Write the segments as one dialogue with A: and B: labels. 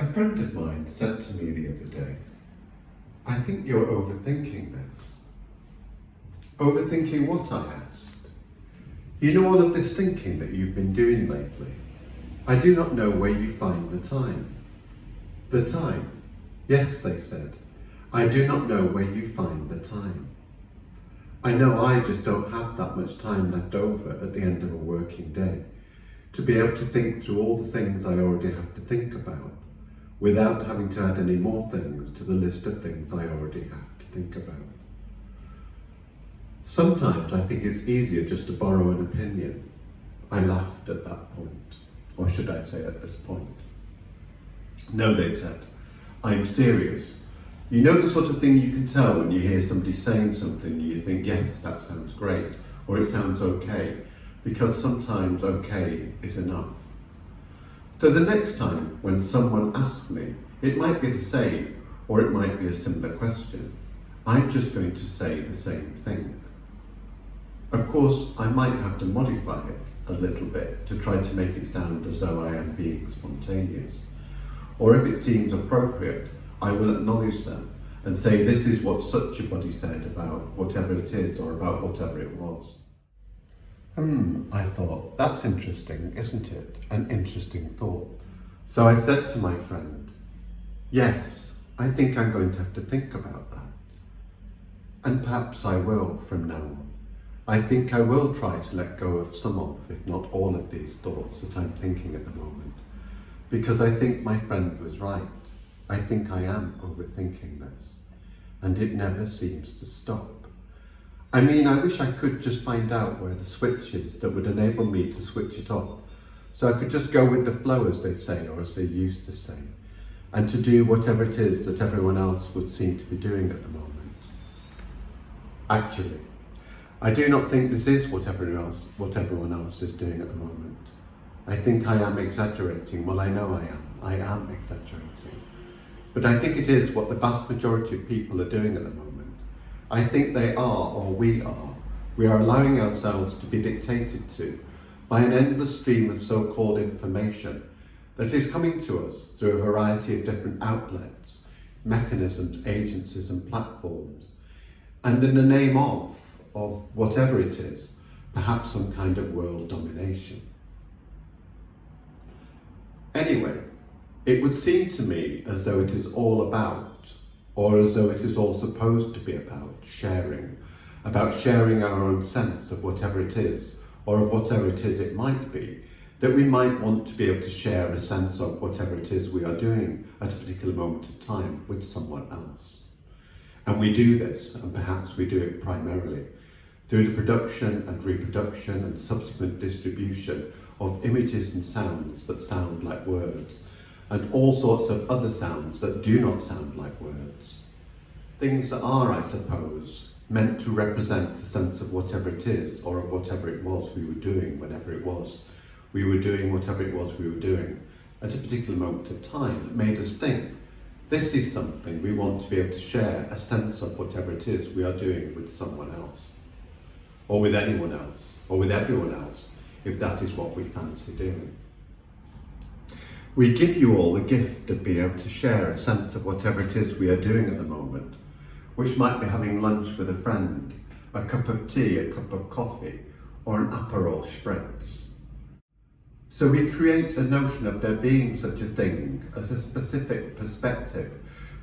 A: A friend of mine said to me the other day, "I think you're overthinking this." Overthinking what, I asked. You know all of this thinking that you've been doing lately? I do not know where you find the time. The time? Yes, they said. I do not know where you find the time. I know I just don't have that much time left over at the end of a working day to be able to think through all the things I already have to think about without having to add any more things to the list of things I already have to think about. Sometimes I think it's easier just to borrow an opinion. I laughed at that point, or should I say at this point. No, they said, I'm serious. You know the sort of thing you can tell when you hear somebody saying something and you think, yes, that sounds great, or it sounds okay, because sometimes okay is enough. So the next time when someone asks me, it might be the same, or it might be a similar question, I'm just going to say the same thing. Of course, I might have to modify it a little bit to try to make it sound as though I am being spontaneous. Or if it seems appropriate, I will acknowledge them and say this is what such a body said about whatever it is or about whatever it was. I thought, that's interesting, isn't it? An interesting thought. So I said to my friend, yes, I think I'm going to have to think about that. And perhaps I will from now on. I think I will try to let go of some of, if not all of these thoughts that I'm thinking at the moment. Because I think my friend was right. I think I am overthinking this. And it never seems to stop. I mean, I wish I could just find out where the switch is that would enable me to switch it off. So I could just go with the flow, as they say, or as they used to say, and to do whatever it is that everyone else would seem to be doing at the moment. Actually, I do not think this is what everyone else is doing at the moment. I think I am exaggerating. Well, I know I am. I am exaggerating. But I think it is what the vast majority of people are doing at the moment. I think they are, or we are allowing ourselves to be dictated to by an endless stream of so-called information that is coming to us through a variety of different outlets, mechanisms, agencies and platforms, and in the name of whatever it is, perhaps some kind of world domination. Anyway, it would seem to me as though it is all about, or as though it is all supposed to be about sharing our own sense of whatever it is, or of whatever it is it might be, that we might want to be able to share a sense of whatever it is we are doing at a particular moment of time with someone else. And we do this, and perhaps we do it primarily, through the production and reproduction and subsequent distribution of images and sounds that sound like words, and all sorts of other sounds that do not sound like words. Things that are, I suppose, meant to represent a sense of whatever it is, or of whatever it was we were doing whenever it was. We were doing whatever it was we were doing at a particular moment of time that made us think, this is something we want to be able to share a sense of whatever it is we are doing with someone else, or with anyone else, or with everyone else, if that is what we fancy doing. We give you all the gift of being able to share a sense of whatever it is we are doing at the moment, which might be having lunch with a friend, a cup of tea, a cup of coffee, or an Aperol Spritz. So we create a notion of there being such a thing as a specific perspective,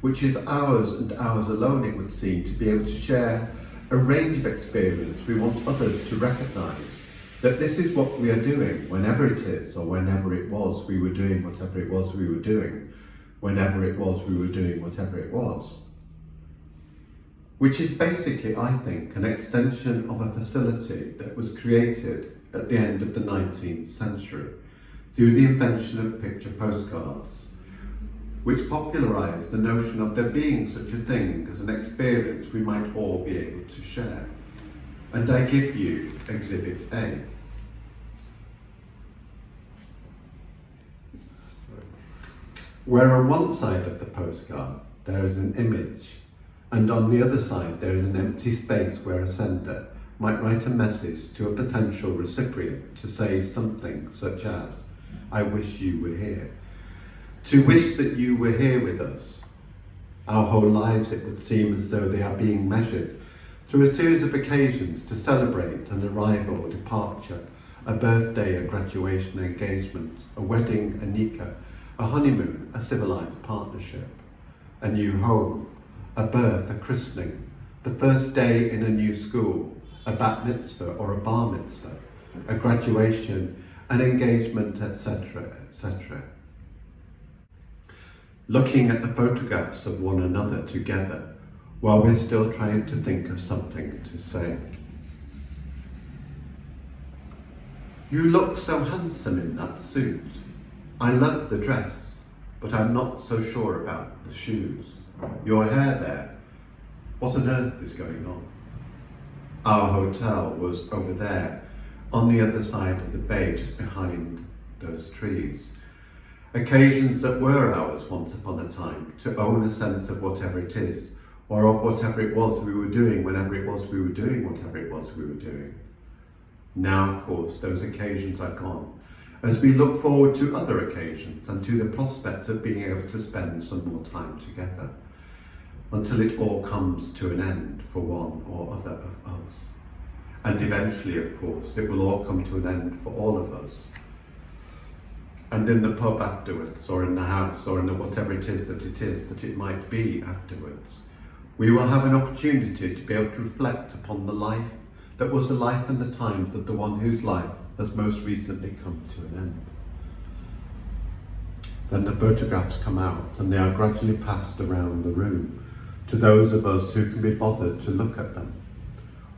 A: which is ours and ours alone, it would seem, to be able to share a range of experience. We want others to recognise that this is what we are doing whenever it is, or whenever it was we were doing whatever it was we were doing, whenever it was we were doing whatever it was. Which is basically, I think, an extension of a facility that was created at the end of the 19th century through the invention of picture postcards, which popularised the notion of there being such a thing as an experience we might all be able to share. And I give you Exhibit A. Where on one side of the postcard there is an image, and on the other side there is an empty space where a sender might write a message to a potential recipient to say something such as, I wish you were here. To wish that you were here with us. Our whole lives, it would seem as though they are being measured through a series of occasions to celebrate an arrival, a departure, a birthday, a graduation, an engagement, a wedding, a nikah, a honeymoon, a civilized partnership, a new home, a birth, a christening, the first day in a new school, a bat mitzvah or a bar mitzvah, a graduation, an engagement, etc., etc. Looking at the photographs of one another together while we're still trying to think of something to say. You look so handsome in that suit. I love the dress, but I'm not so sure about the shoes. Your hair there, what on earth is going on? Our hotel was over there, on the other side of the bay, just behind those trees. Occasions that were ours once upon a time, to own a sense of whatever it is, or of whatever it was we were doing, whenever it was we were doing whatever it was we were doing. Now, of course, those occasions are gone, as we look forward to other occasions and to the prospect of being able to spend some more time together, until it all comes to an end for one or other of us. And eventually, of course, it will all come to an end for all of us. And in the pub afterwards, or in the house, or in the whatever it is that it might be afterwards, we will have an opportunity to be able to reflect upon the life that was the life and the times of the one whose life has most recently come to an end. Then the photographs come out and they are gradually passed around the room to those of us who can be bothered to look at them,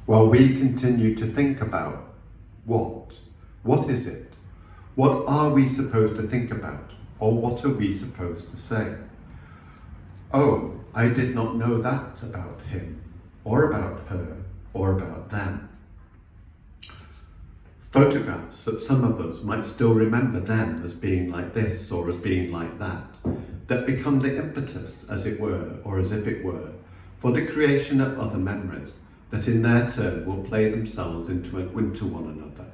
A: while we continue to think about what is it? What are we supposed to think about, or what are we supposed to say? Oh, I did not know that about him, or about her, or about them. Photographs that some of us might still remember them as being like this or as being like that, that become the impetus, as it were, or as if it were, for the creation of other memories that in their turn will play themselves into one another,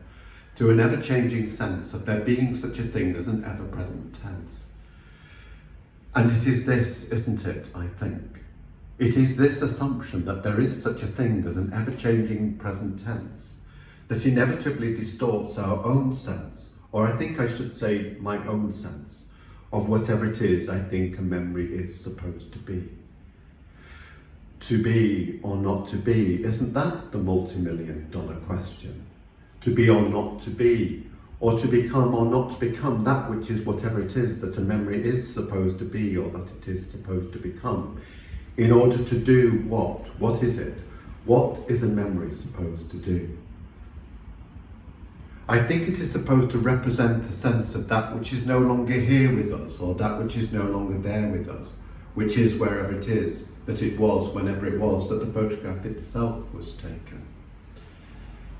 A: through an ever-changing sense of there being such a thing as an ever-present tense. And it is this, isn't it, I think? It is this assumption that there is such a thing as an ever-changing present tense that inevitably distorts our own sense, or I think I should say my own sense, of whatever it is I think a memory is supposed to be. To be or not to be, isn't that the multi-million-dollar question? To be or not to be, or to become or not to become that which is whatever it is that a memory is supposed to be or that it is supposed to become, in order to do what? What is it? What is a memory supposed to do? I think it is supposed to represent a sense of that which is no longer here with us, or that which is no longer there with us, which is wherever it is that it was whenever it was that the photograph itself was taken.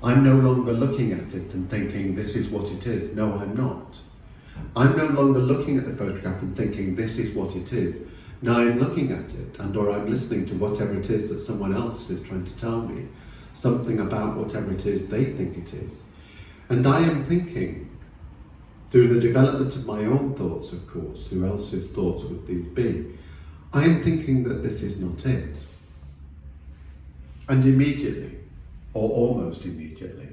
A: I'm no longer looking at it and thinking this is what it is. No, I'm not. I'm no longer looking at the photograph and thinking this is what it is. Now I'm looking at it or I'm listening to whatever it is that someone else is trying to tell me, something about whatever it is they think it is. And I am thinking, through the development of my own thoughts, of course, who else's thoughts would these be? I am thinking that this is not it. And immediately, or almost immediately,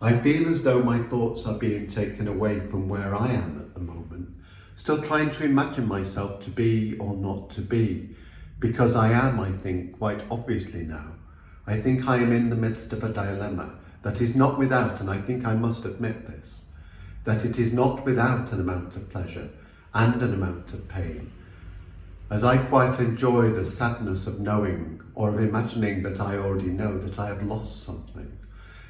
A: I feel as though my thoughts are being taken away from where I am at the moment, still trying to imagine myself to be or not to be, because I am, I think, quite obviously now. I think I am in the midst of a dilemma that is not without, and I think I must admit this, that it is not without an amount of pleasure and an amount of pain, as I quite enjoy the sadness of knowing or of imagining that I already know that I have lost something,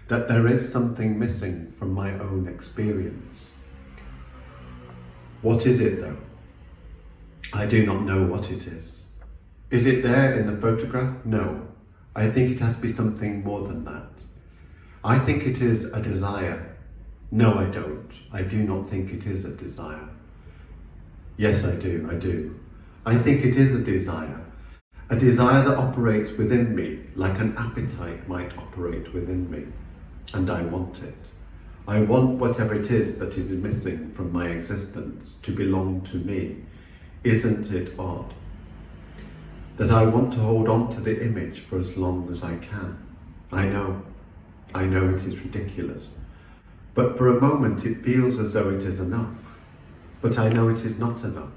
A: that there is something missing from my own experience. What is it though? I do not know what it is. Is it there in the photograph? No. I think it has to be something more than that. I think it is a desire. No, I don't. I do not think it is a desire. Yes, I do. I think it is a desire that operates within me like an appetite might operate within me, and I want it. I want whatever it is that is missing from my existence to belong to me, Isn't it odd that I want to hold on to the image for as long as I can? I know it is ridiculous, but for a moment it feels as though it is enough. But I know it is not enough,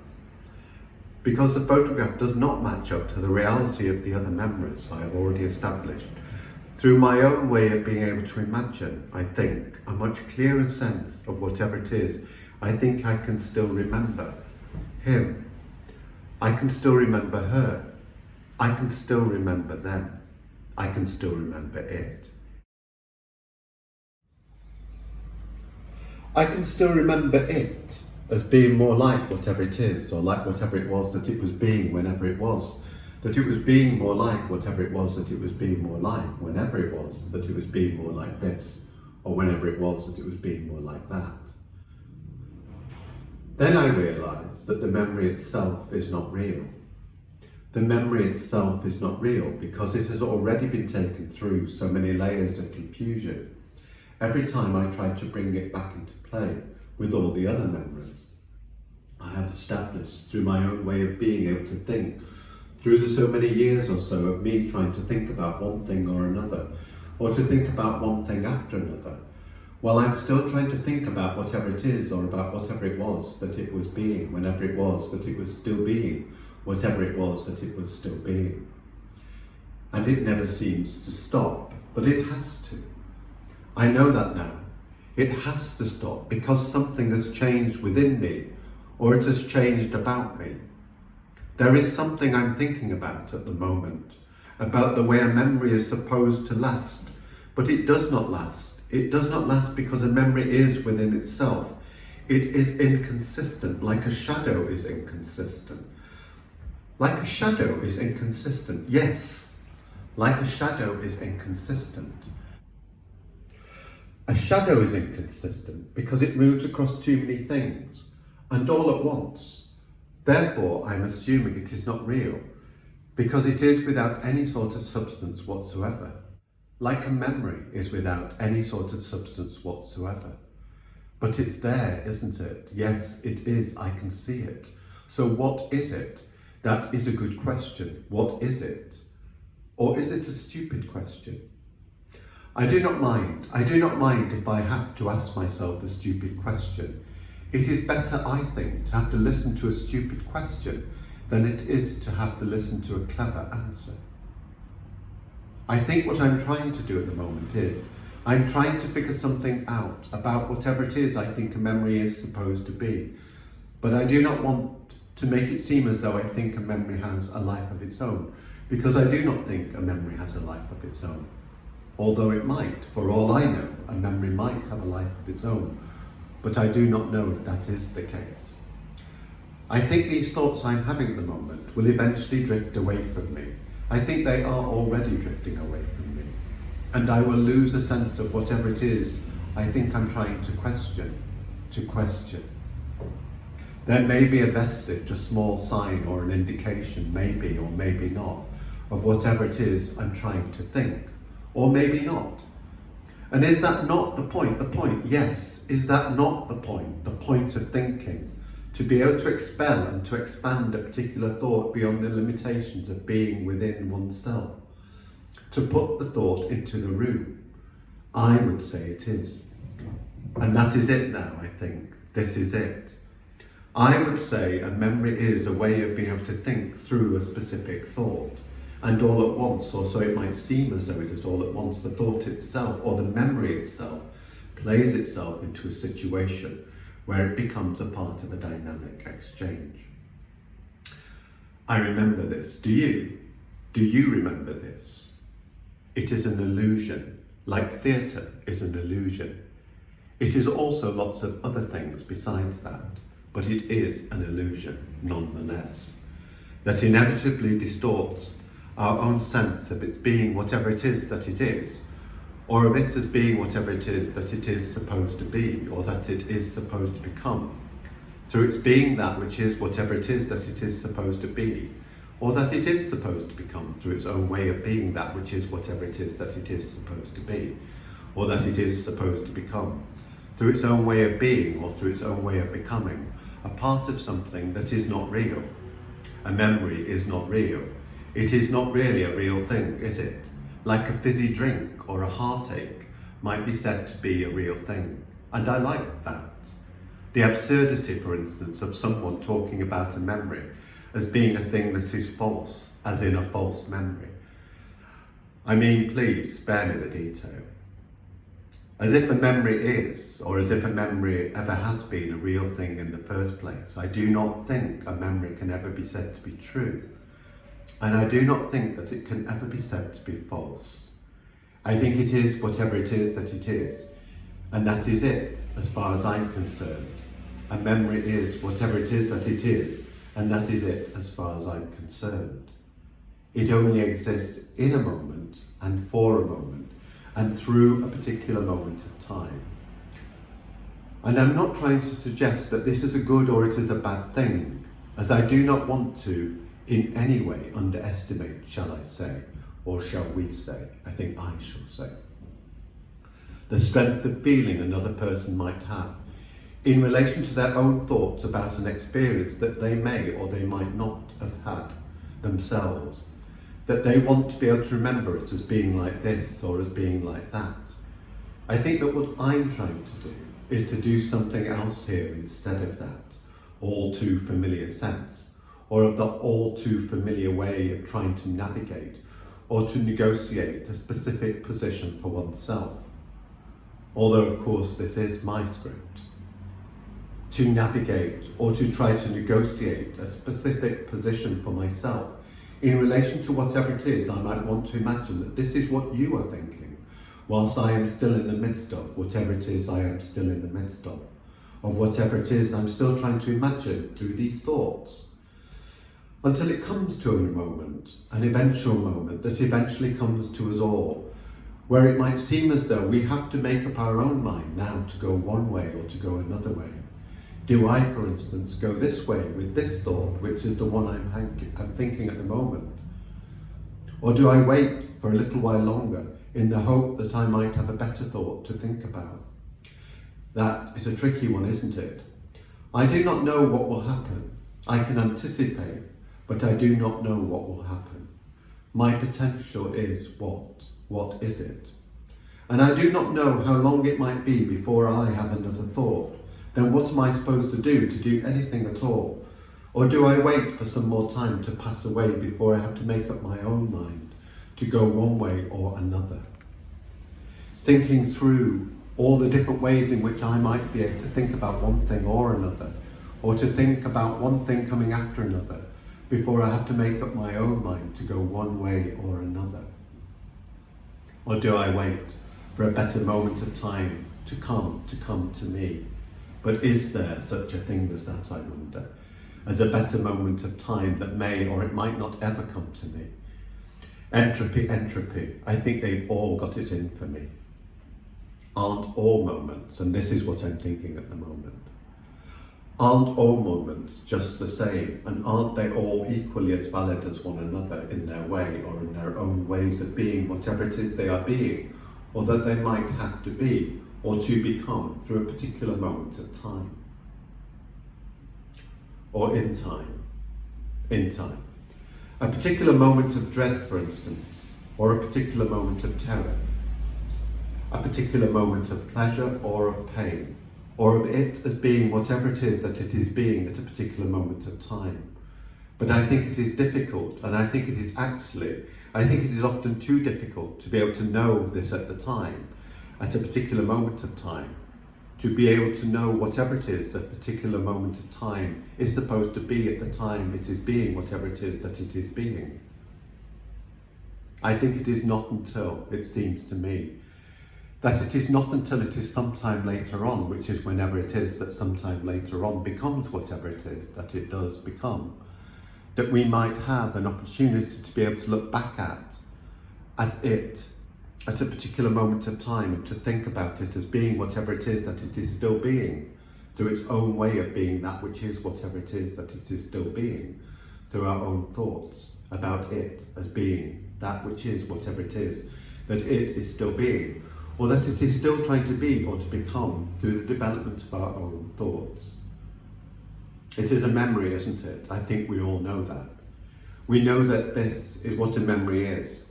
A: because the photograph does not match up to the reality of the other memories I have already established. Through my own way of being able to imagine, I think, a much clearer sense of whatever it is, I think I can still remember him. I can still remember her. I can still remember them. I can still remember it. I can still remember it as being more like whatever it is, or like whatever it was that it was being whenever it was. That it was being more like whatever it was that it was being more like whenever it was that it was being more like this, or whenever it was that it was being more like that. Then I realised that the memory itself is not real. The memory itself is not real because it has already been taken through so many layers of confusion. Every time I try to bring it back into play with all the other memories I have established through my own way of being able to think, through the so many years or so of me trying to think about one thing or another, or to think about one thing after another, while I'm still trying to think about whatever it is, or about whatever it was that it was being, whenever it was that it was still being, whatever it was that it was still being. And it never seems to stop, but it has to. I know that now. It has to stop because something has changed within me, or it has changed about me. There is something I'm thinking about at the moment, about the way a memory is supposed to last, but it does not last. It does not last because a memory is within itself. It is inconsistent, like a shadow is inconsistent. Like a shadow is inconsistent, yes, like a shadow is inconsistent. A shadow is inconsistent because it moves across too many things, and all at once. Therefore, I'm assuming it is not real, because it is without any sort of substance whatsoever. Like a memory is without any sort of substance whatsoever. But it's there, isn't it? Yes, it is. I can see it. So what is it? That is a good question. What is it? Or is it a stupid question? I do not mind. I do not mind if I have to ask myself a stupid question. It is better, I think, to have to listen to a stupid question than it is to have to listen to a clever answer. I think what I'm trying to do at the moment is, I'm trying to figure something out about whatever it is I think a memory is supposed to be. But I do not want to make it seem as though I think a memory has a life of its own, because I do not think a memory has a life of its own. Although it might, for all I know, a memory might have a life of its own. But I do not know if that is the case. I think these thoughts I'm having at the moment will eventually drift away from me. I think they are already drifting away from me. And I will lose a sense of whatever it is I think I'm trying to question. There may be a vestige, a small sign or an indication, maybe or maybe not, of whatever it is I'm trying to think, or maybe not. And is that not the point? The point, yes. Is that not the point? The point of thinking? To be able to expel and to expand a particular thought beyond the limitations of being within oneself. To put the thought into the room. I would say it is. And that is it now, I think. This is it. I would say a memory is a way of being able to think through a specific thought. And all at once, or so it might seem as though it is all at once, the thought itself or the memory itself plays itself into a situation where it becomes a part of a dynamic exchange. I remember this. Do you? Do you remember this? It is an illusion, like theatre is an illusion. It is also lots of other things besides that, but it is an illusion nonetheless, that inevitably distorts our own sense of its being whatever it is that it is, or of it as being whatever it is that it is supposed to be, or that it is supposed to become, through its being that which is whatever it is that it is supposed to be, or that it is supposed to become through its own way of being that which is whatever it is that it is supposed to be, or that it is supposed to become, through its own way of being or through its own way of becoming, a part of something that is not real. A memory is not real. It is not really a real thing, is it? Like a fizzy drink or a heartache might be said to be a real thing. And I like that. The absurdity, for instance, of someone talking about a memory as being a thing that is false, as in a false memory. I mean, please spare me the detail. As if a memory is, or as if a memory ever has been a real thing in the first place. I do not think a memory can ever be said to be true. And I do not think that it can ever be said to be false. I think it is whatever it is that it is. And that is it, as far as I'm concerned. A memory is whatever it is that it is. And that is it, as far as I'm concerned. It only exists in a moment, and for a moment, and through a particular moment of time. And I'm not trying to suggest that this is a good or it is a bad thing, as I do not want to in any way underestimate, shall I say, or shall we say, I think I shall say, the strength of feeling another person might have in relation to their own thoughts about an experience that they may or they might not have had themselves, that they want to be able to remember it as being like this or as being like that. I think that what I'm trying to do is to do something else here instead of that all too familiar sense, or of the all too familiar way of trying to navigate or to negotiate a specific position for oneself. Although of course this is my script. To navigate or to try to negotiate a specific position for myself in relation to whatever it is I might want to imagine that this is what you are thinking, whilst I am still in the midst of whatever it is I am still in the midst of whatever it is I'm still trying to imagine through these thoughts. Until it comes to a moment, an eventual moment that eventually comes to us all, where it might seem as though we have to make up our own mind now to go one way or to go another way. Do I, for instance, go this way with this thought, which is the one I'm thinking at the moment? Or do I wait for a little while longer in the hope that I might have a better thought to think about? That is a tricky one, isn't it? I do not know what will happen. I can anticipate, but I do not know what will happen. My potential is what? What is it? And I do not know how long it might be before I have another thought. Then what am I supposed to do anything at all? Or do I wait for some more time to pass away before I have to make up my own mind to go one way or another? Thinking through all the different ways in which I might be able to think about one thing or another, or to think about one thing coming after another, before I have to make up my own mind to go one way or another. Or do I wait for a better moment of time to come to me? But is there such a thing as that, I wonder, as a better moment of time that may or it might not ever come to me? Entropy, I think they've all got it in for me. Aren't all moments, and this is what I'm thinking at the moment, aren't all moments just the same, and aren't they all equally as valid as one another in their way or in their own ways of being whatever it is they are being, or that they might have to be, or to become through a particular moment of time? Or in time. A particular moment of dread, for instance, or a particular moment of terror. A particular moment of pleasure or of pain, or of it as being whatever it is that it is being at a particular moment of time. But I think it is difficult, and I think it is often too difficult to be able to know this at the time, at a particular moment of time, to be able to know whatever it is that particular moment of time is supposed to be at the time it is being whatever it is that it is being. I think it is not until, it seems to me, that it is not until it is sometime later on, which is whenever it is that sometime later on becomes whatever it is that it does become, that we might have an opportunity to be able to look back at it, at a particular moment of time, and to think about it as being whatever it is that it is still being, through its own way of being that which is whatever it is that it is still being, through our own thoughts about it as being that which is whatever it is that it is still being, or that it is still trying to be or to become through the development of our own thoughts. It is a memory, isn't it? I think we all know that. We know that this is what a memory is.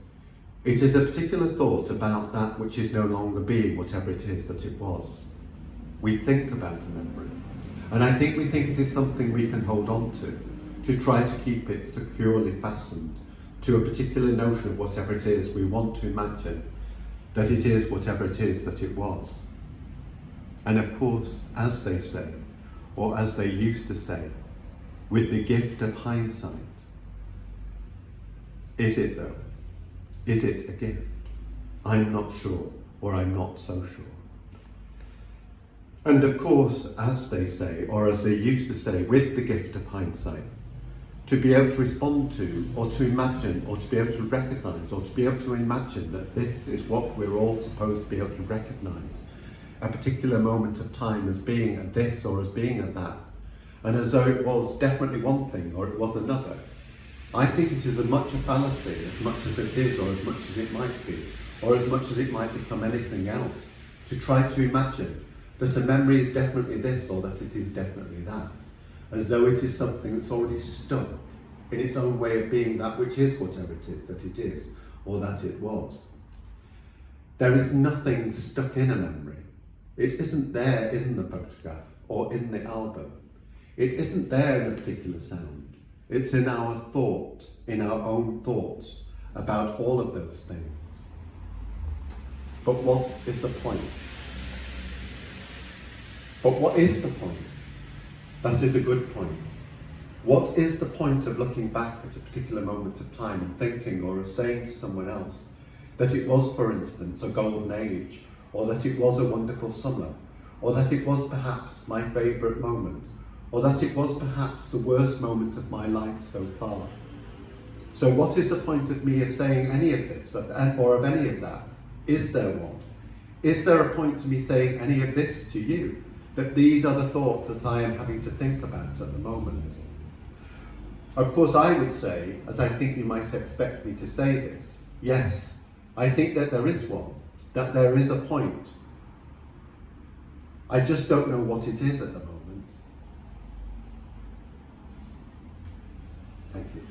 A: It is a particular thought about that which is no longer being whatever it is that it was. We think about a memory. And I think we think it is something we can hold on to try to keep it securely fastened to a particular notion of whatever it is we want to imagine, that it is whatever it is that it was. And of course, as they say, or as they used to say, with the gift of hindsight. Is it though? Is it a gift? I'm not sure, or I'm not so sure. And of course, as they say, or as they used to say, with the gift of hindsight, to be able to respond to, or to imagine, or to be able to recognise, or to be able to imagine that this is what we're all supposed to be able to recognise, a particular moment of time as being a this or as being a that, and as though it was definitely one thing or it was another. I think it is as much a fallacy as much as it is, or as much as it might be, or as much as it might become anything else, to try to imagine that a memory is definitely this or that it is definitely that, as though it is something that's already stuck in its own way of being that which is whatever it is that it is, or that it was. There is nothing stuck in a memory. It isn't there in the photograph or in the album. It isn't there in a particular sound. It's in our thought, in our own thoughts about all of those things. But what is the point? But what is the point? That is a good point. What is the point of looking back at a particular moment of time and thinking, or as saying to someone else, that it was, for instance, a golden age, or that it was a wonderful summer, or that it was perhaps my favourite moment, or that it was perhaps the worst moment of my life so far? So what is the point of me of saying any of this, or of any of that? Is there one? Is there a point to me saying any of this to you? That these are the thoughts that I am having to think about at the moment? Of course, I would say, as I think you might expect me to say this, yes, I think that there is one, that there is a point. I just don't know what it is at the moment. Thank you.